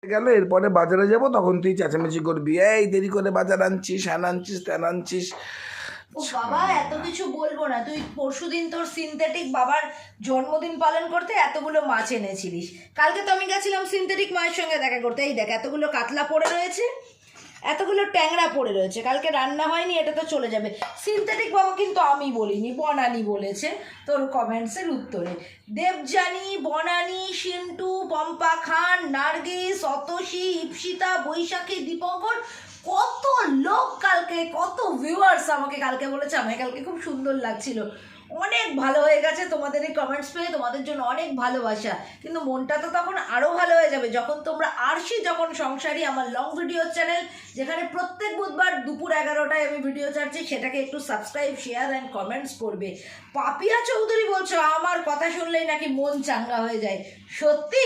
গেল, এরপরে বাজারে যাব, তখন তুই চেঁচামেচি করবি, এই দেরি করে বাজার আনছিস, হ্যান আনছিস, ত্যান আনছিস। ও বাবা, এত কিছু বলবো না। তুই পরশুদিন তোর সিনথেটিক বাবার জন্মদিন পালন করতে এতগুলো মাছ এনেছিলিস। কালকে তো আমি গেছিলাম সিনথেটিক মায়ের সঙ্গে দেখা করতে, এই দেখ এতগুলো কাতলা পড়ে রয়েছে, এতগুলো ট্যাংরা পড়ে রয়েছে, কালকে রান্না হয়নি, এটা তো চলে যাবে। সিনথেটিক বাবা কিন্তু আমি বলিনি, বনানি বলেছে তোর কমেন্টসের উত্তরে। দেবযানী, বনানি, সিন্টু, পম্পা খান, নার্গিস, অতসী, ইপসিতা, বৈশাখী, দীপঙ্কর, কত লোক কালকে, কত ভিউয়ার্স আমাকে কালকে বলেছে আমাকে কালকে খুব সুন্দর লাগছিল। অনেক ভালো হয়ে গেছে তোমাদের এই কমেন্টস পেয়ে, তোমাদের জন্য অনেক ভালোবাসা। কিন্তু মনটা তো তখন আরও ভালো হয়ে যাবে যখন তোমরা আরশি যখন সংসারী, আমার লং ভিডিও চ্যানেল, যেখানে প্রত্যেক বুধবার দুপুর 11টায় আমি ভিডিও ছাড়ছি, সেটাকে একটু সাবস্ক্রাইব, শেয়ার অ্যান্ড কমেন্টস করবে। পাপিয়া চৌধুরী বলছো আমার কথা শুনলেই নাকি মন চাঙ্গা হয়ে যায়, সত্যি?